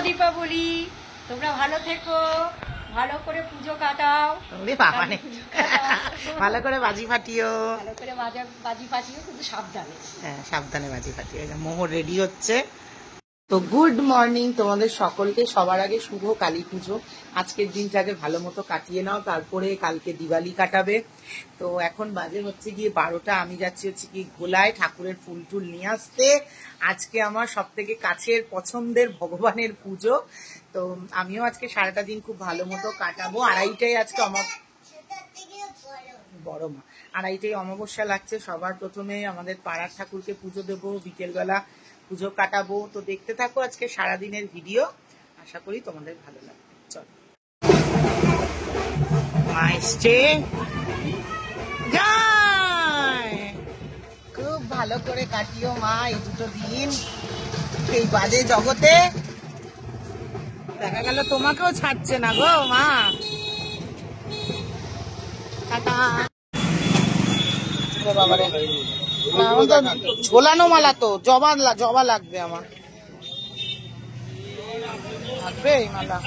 দীপাবলি, তোমরা ভালো থেকো, ভালো করে পুজো কাটাও, ভালো করে বাজি ফাটিও, ভালো করে বাজি ফাটিও, কিন্তু সাবধানে। হ্যাঁ সাবধানে বাজি ফাটিও। মোহর রেডি হচ্ছে। তো গুড মর্নিং তোমাদের সকলকে। সবার আগে শুভ কালী পুজো। আজকের দিনটাকে ভালো মতো কাটিয়ে নাও, তারপরে কালকে দিওয়ালি কাটাবে। তো এখন বাজে হচ্ছে গিয়ে 12টা। আমি যাচ্ছি হচ্ছে কি গোলায় ঠাকুরের ফুল টুল নিয়ে আসতে। আজকে আমার সব থেকে কাছের পছন্দের ভগবানের পুজো। তো আমিও আজকে সারাটা দিন খুব ভালো মতো কাটাবো। আড়াইটায় আজকে বড় মা 2:30টায় অমাবস্যা লাগছে। সবার প্রথমে আমাদের পাড়ার ঠাকুরকে পুজো দেবো, বিকেলবেলা পুজো কাটাবো। তো দেখতে থাকো আজকে সারাদিনের ভিডিও, আশা করি তোমাদের ভালো লাগবে। চলো, মা এসছে, খুব ভালো করে কাটিও মা এই দুটো দিন এই বাজে জগতে। দেখা গেল তোমাকেও ছাড়ছে না গো মা। টাটা। বাবারে, আমার তো ঝোলানো মালা, তো জবা লাগবে আমার। লাগবে এই মালা।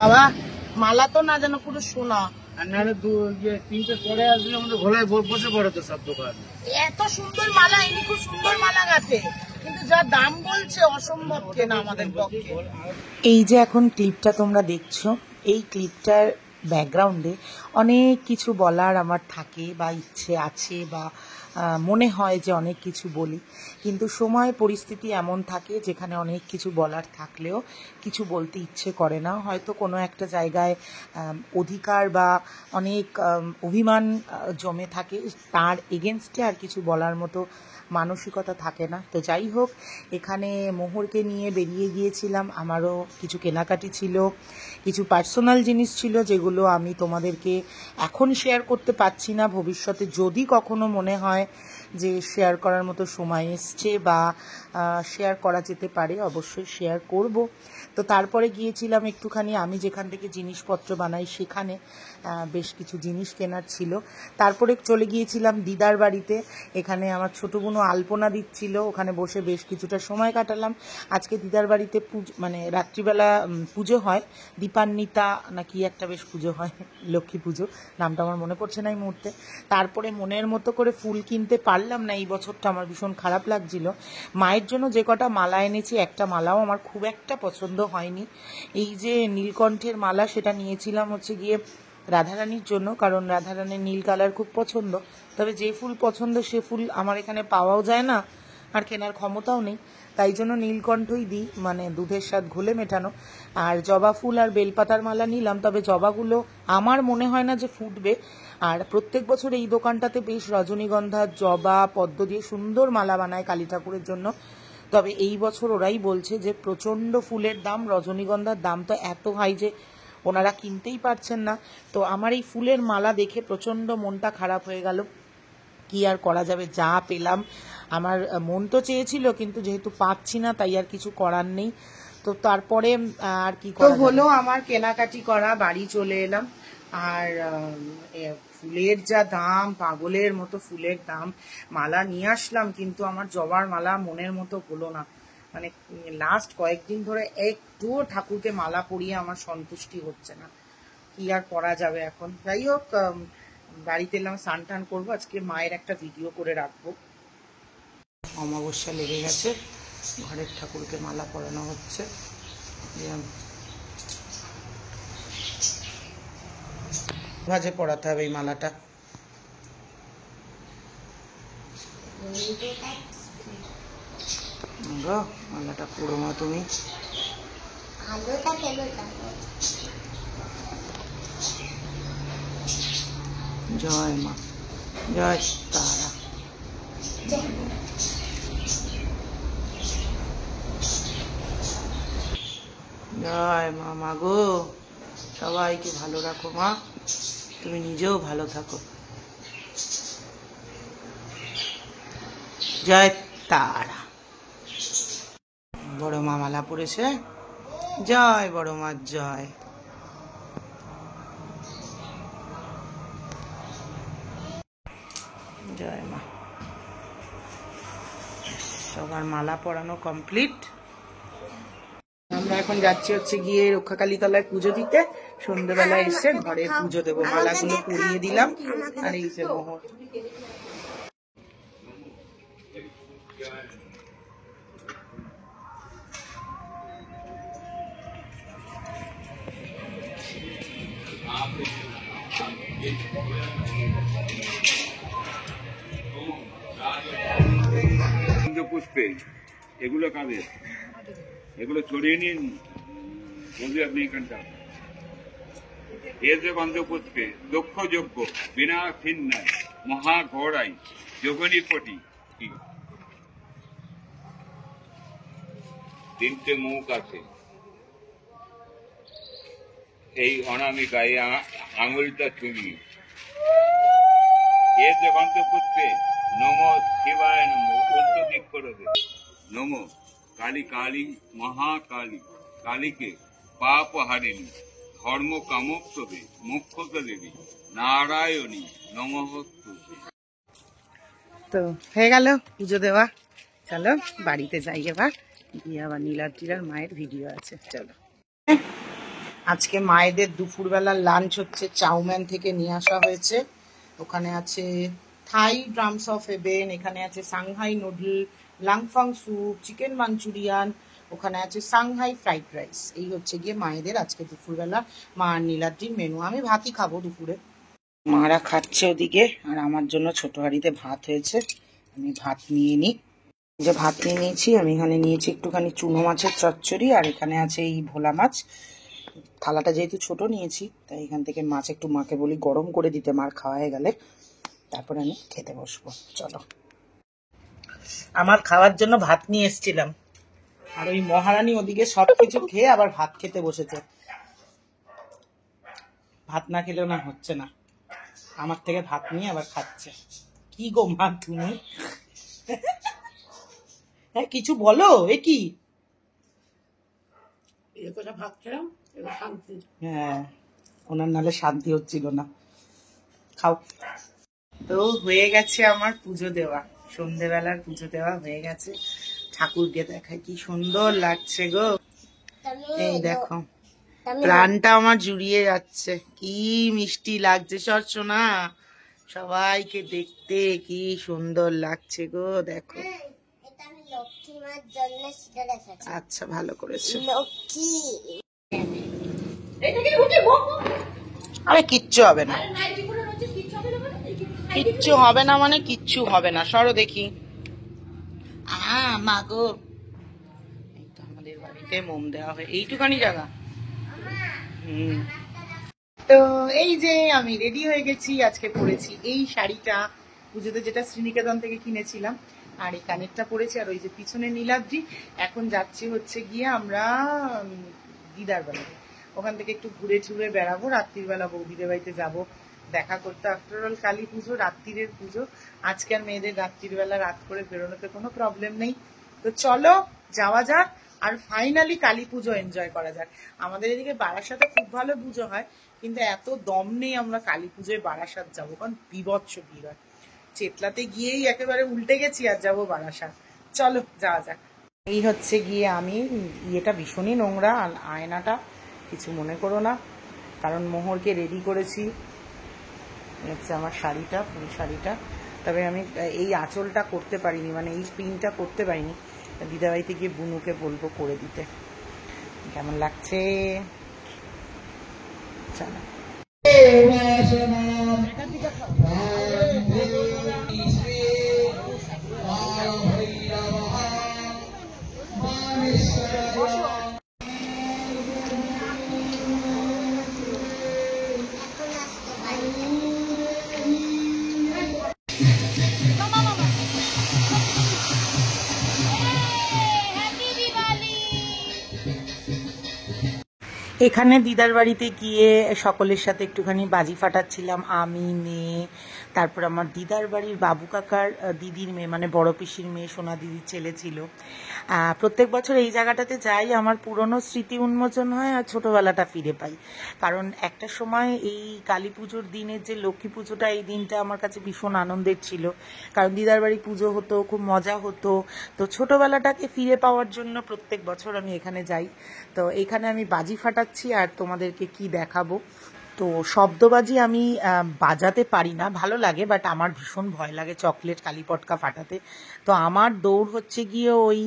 বাবা মালা তো না যেন পুরো সোনা। তিনটে পরে আসলে আমাদের ঘোলায় বসে পড়ে তো সব দোকান। এত সুন্দর মালা, ইনি খুব সুন্দর মালা গাছে, কিন্তু যা দাম বলছে অসম্ভব কেনা আমাদের পক্ষে। এই যে এখন ক্লিপটা তোমরা দেখছো, এই ক্লিপটার ব্যাকগ্রাউন্ডে অনেক কিছু বলার আমার থাকে বা ইচ্ছে আছে, বা মনে হয় যে অনেক কিছু বলি, কিন্তু সময় পরিস্থিতি এমন থাকে যেখানে অনেক কিছু বলার থাকলেও কিছু বলতে ইচ্ছে করে না। হয়তো কোনো একটা জায়গায় অধিকার বা অনেক অভিমান জমে থাকে, তার এগেনস্টে আর কিছু বলার মতো মানসিকতা থাকে না। তো যাই হোক, এখানে মোহরকে নিয়ে বেরিয়ে গিয়েছিলাম। আমারও কিছু কেনাকাটি ছিল, কিছু পার্সোনাল জিনিস ছিল যেগুলো আমি তোমাদেরকে এখন শেয়ার করতে পারছি না। ভবিষ্যতে যদি কখনো মনে হয় যে শেয়ার করার মতো সময় এসছে বা শেয়ার করা যেতে পারে, অবশ্যই শেয়ার করব। তো তারপরে গিয়েছিলাম একটুখানি আমি যেখান থেকে জিনিসপত্র বানাই সেখানে, বেশ কিছু জিনিস কেনার ছিল। তারপরে চলে গিয়েছিলাম দিদার বাড়িতে। এখানে আমার ছোটো বোনও আলপনা দিচ্ছিল, ওখানে বসে বেশ কিছুটা সময় কাটালাম। আজকে দিদার বাড়িতে মানে রাত্রিবেলা পুজো হয়, দীপান্বিতা না কি একটা বেশ পুজো হয়, লক্ষ্মী পুজো, নামটা আমার মনে পড়ছে না এই মুহূর্তে। তারপরে মনের মতো করে ফুল কিনতে পারলাম না, এই বছরটা আমার ভীষণ খারাপ লাগছিল। মায়ের জন্য যে কটা মালা এনেছি, একটা মালাও আমার খুব একটা পছন্দ হয়নি। এই যে নীলকণ্ঠের মালা, সেটা নিয়েছিলাম হচ্ছে গিয়ে রাধারানীর জন্য, কারণ রাধারানীর নীল কালার খুব পছন্দ। তবে যে ফুল পছন্দ সে ফুল আমার এখানে পাওয়াও যায় না, আর কেনার ক্ষমতাও নেই, তাই জন্য নীলকণ্ঠই দিই, মানে দুধের স্বাদ ঘোলে মেটানো। আর জবা ফুল আর বেলপাতার মালা নিলাম, তবে জবাগুলো আমার মনে হয় না যে ফুটবে। আর প্রত্যেক বছর এই দোকানটাতে বেশ রজনীগন্ধা, জবা, পদ্ম দিয়ে সুন্দর মালা বানায় কালী ঠাকুরের জন্য। তবে এই বছর ওরাই বলছে যে প্রচণ্ড ফুলের দাম, রজনীগন্ধার দাম তো এত হাই যে ওনারা কিনতেই পারছেন না। তো আমার এই ফুলের মালা দেখে প্রচণ্ড মনটা খারাপ হয়ে গেল। কি আর করা যাবে, যা পেলাম। আমার মন তো চেয়েছিল, কিন্তু যেহেতু পাচ্ছি না তাই আর কিছু করার নেই। তো তারপরে আর কি হলো, আমার কেনাকাটি করা, বাড়ি চলে এলাম। আর ফুলের যা দাম, পাগলের মতো ফুলের দাম। মালা নিয়ে আসলাম, কিন্তু আমার জবার মালা মনের মতো হলো না। মানে লাস্ট কয়েকদিন ধরে একটুও ঠাকুরকে মালা পরিয়ে আমার সন্তুষ্টি হচ্ছে না। কি আর করা যাবে এখন। যাই হোক, বাড়িতে এলাম, স্নান টান করবো, আজকে মায়ের একটা ভিডিও করে রাখবো। অমাবস্যা লেগে গেছে, ঘরের ঠাকুরকে মালা পরানো হচ্ছে। ভাজে পরাতে হবে এই মালাটা। মালাটা পুরো মা তুমি। জয় মা, জয় তারা। জয় মা। মা গো, সবাইকে ভালো রাখো মা, তুমি নিজেও ভালো থাকো। জয় তারা। বড় মা মালা পড়েছে। জয় বড় মা, জয়। জয় মা। সবার মালা পরানো কমপ্লিট। আমরা এখন যাচ্ছি হচ্ছে গিয়ে রক্ষাকালী তলায় পুজো দিতে। সন্ধ্যেবেলা এসে ঘরে পুজো দেবো, মালাগুলো পরিয়ে দিলাম। আর এই যে মোহর, পুষ্পে এগুলো কাঁদে, এগুলো ছড়িয়ে নিন বলবি আপনি এখানটা। এ যে গন্ধপুষ্পে দক্ষ যজ্ঞ বিনা খিন্নায় মহাঘোড়াই যোগনী পটি। তিনটে মুখ আছে এই অনামিকা, এই আঙুলটা চুরি। এ যে গন্ধপুষ্পে নম শিবায় নম, উল্টো দিক করে দে নম। কালী কালী মহাকালী, কালীকে পাপ হারিণী, ধর্ম কামোক্তবে মোক্ষতা দেবী, নারায়ণী নমঃস্তু। তো হয়ে গেল পুজো দেওয়া। চলো বাড়িতে যাই এবার, গিয়ে আবার নীলাদ্রির মায়ের ভিডিও আছে। চলো, আজকে মায়েদের দুপুরবেলার লাঞ্চ হচ্ছে চাউম্যান থেকে নিয়ে আসা হয়েছে। ওখানে আছে থাই ড্রামস অফ হেভেন, এখানে আছে Shanghai noodle, lung fung soup, chicken Manchurian, ওখানে আছে সাংহাই ফ্রাইড রাইস। এই হচ্ছে গিয়ে মায়েদের আজকে দুপুরবেলা মা আর নীলাদ্রির মেনু। আমি ভাতই খাবো দুপুরে। মারা খাচ্ছে ওদিকে, আর আমার জন্য ছোট হাঁড়িতে ভাত হয়েছে, আমি ভাত নিয়ে নিই। যে ভাত নিয়ে নিয়েছি, আমি এখানে নিয়েছি একটুখানি চুনো মাছের চচ্চড়ি, আর এখানে আছে এই ভোলা মাছ। থালাটা যেহেতু ছোট নিয়েছি, তাই এখান থেকে মাছ একটু মাকে বলি গরম করে দিতে, মার খাওয়া হয়ে গেলে তারপরে আমি খেতে বসবো। চলো, আমার খাওয়ার জন্য ভাত নিয়ে এসেছিলাম, আর ওই মহারানী ওদিকে সবকিছু খেয়ে আবার ভাত খেতে বসেছে। ভাত না খেলেও না হচ্ছে না, আমার থেকে ভাত নিয়ে আবার খাচ্ছে। কি গো মা তুমি, হ্যাঁ কিছু বলো। এ কি, হ্যাঁ ওনার নালে শান্তি হচ্ছিল না। খাও। তো হয়ে গেছে আমার পুজো দেওয়া, সন্ধেবেলার পুজো দেওয়া হয়ে গেছে। ঠাকুরকে দেখায় কি সুন্দর লাগছে গো, এই দেখো প্রাণটা আমার জুড়িয়ে যাচ্ছে, কি মিষ্টি লাগছে সর সোনা, সবাইকে দেখতে কি সুন্দর লাগছে গো। দেখো আচ্ছা ভালো করেছে। আরে কিচ্ছু হবে না, কিচ্ছু হবে না মানে কিচ্ছু হবে না, সরো দেখি। মা গো, আমাদের বাড়িতে মোম দেওয়া হয় এইটুখানি জায়গা। তো এই যে আমি রেডি হয়ে গেছি, আজকে পরেছি এই শাড়িটা, পুজোতে যেটা শ্রীনিকেতন থেকে কিনেছিলাম, আর এই কানেরটা পরেছি, আর ওই যে পিছনে নীলাদ্রি। এখন যাচ্ছি হচ্ছে গিয়ে আমরা দিদার বাড়িতে, ওখান থেকে একটু ঘুরে ঘুরে বেড়াবো, রাত্রির বেলা বৌদিদের বাড়িতে যাবো দেখা করতে। আফটার অল কালী পুজো, রাত্রিরের পুজো, আজকে আর মেয়েদের রাত্রির বেলা রাত করে বেরোনোতে কোনো প্রবলেম নেই। তো চলো যাওয়া যাক, আর ফাইনালি কালী পুজো এনজয় করা যাক। আমাদের এদিকে বারাসাতে খুব ভালো পুজো হয়, কিন্তু এত দম নেই আমরা কালী পুজোয় বারাসাত যাবো, কারণ বিভৎস ভিড় হয়। চেতলাতে গিয়েই একেবারে উল্টে গেছি, আর যাবো বারাসাত। চলো যাওয়া যাক। এই হচ্ছে গিয়ে আমি, ইয়েটা ভীষণই নোংরা, আয়নাটা কিছু মনে করো না, কারণ মোহরকে রেডি করেছি। হচ্ছে আমার শাড়িটা, ফুল শাড়িটা, তবে আমি এই আঁচলটা করতে পারিনি, মানে এই প্রিন্টটা করতে পারিনি। দিদাবাড়িতে গিয়ে বুনুকে বলবো করে দিতে। কেমন লাগছে চলো। এখানে দিদার বাড়িতে গিয়ে সকলের সাথে একটুখানি বাজি ফাটাচ্ছিলাম, আমি, মেয়ে, তারপর আমার দিদার বাড়ির বাবু কাকার দিদির মেয়ে, মানে বড় পিসির মেয়ে, সোনা দিদির ছেলে ছিল। প্রত্যেক বছর এই জায়গাটাতে যাই, আমার পুরনো স্মৃতি উন্মোচন হয় আর ছোটোবেলাটা ফিরে পাই। কারণ একটা সময় এই কালী পুজোর দিনের যে লক্ষ্মী পুজোটা, এই দিনটা আমার কাছে ভীষণ আনন্দের ছিল, কারণ দিদার বাড়ি পুজো হতো, খুব মজা হতো। তো ছোটোবেলাটাকে ফিরে পাওয়ার জন্য প্রত্যেক বছর আমি এখানে যাই। তো এখানে আমি বাজি ফাটাচ্ছি আর তোমাদেরকে কি দেখাবো। তো শব্দবাজি আমি বাজাতে পারি না, ভালো লাগে, বাট আমার ভীষণ ভয় লাগে চকলেট কালী পটকা ফাটাতে। তো আমার দৌড় হচ্ছে গিয়ে ওই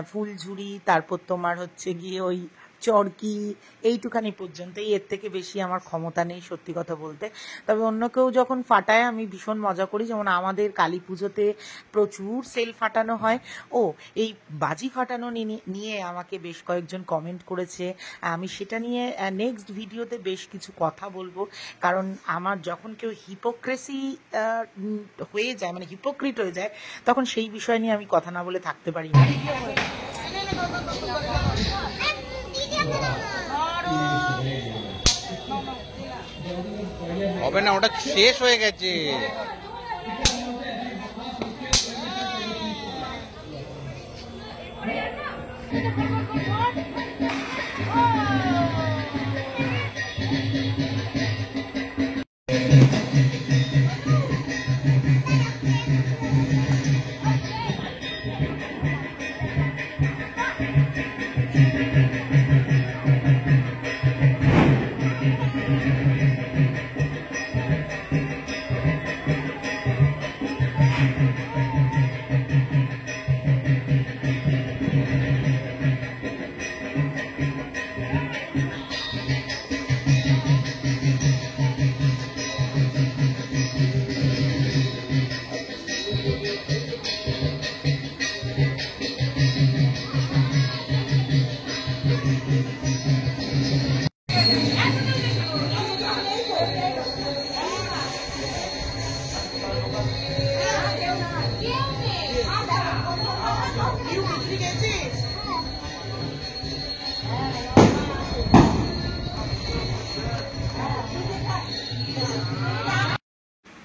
ফুলঝুরি, তারপর তোমার হচ্ছে গিয়ে ওই চরকি, এইটুখানি পর্যন্তই, এর থেকে বেশি আমার ক্ষমতা নেই সত্যি কথা বলতে। তবে অন্য কেউ যখন ফাটায় আমি ভীষণ মজা করি, যেমন আমাদের কালী পুজোতে প্রচুর সেল ফাটানো হয়। ও এই বাজি ফাটানো নিয়ে আমাকে বেশ কয়েকজন কমেন্ট করেছে, আমি সেটা নিয়ে নেক্সট ভিডিওতে বেশ কিছু কথা বলবো। কারণ আমার যখন কেউ হিপোক্রেসি হয়ে যায়, মানে হিপোক্রিট হয়ে যায়, তখন সেই বিষয় নিয়ে আমি কথা না বলে থাকতে পারি না। হবে না, ওটা শেষ হয়ে গেছে।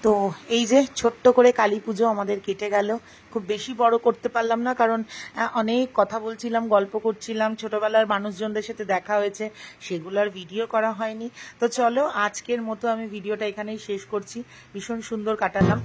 তো এই যে ছোট্ট করে কালী পুজো আমাদের কেটে গেল। খুব বেশি বড় করতে পারলাম না, কারণ অনেক কথা বলছিলাম, গল্প করছিলাম, ছোটবেলার মানুষজনদের সাথে দেখা হয়েছে, সেগুলোর ভিডিও করা হয়নি। তো চলো আজকের মতো আমি ভিডিওটা এখানেই শেষ করছি। ভীষণ সুন্দর কাটালাম।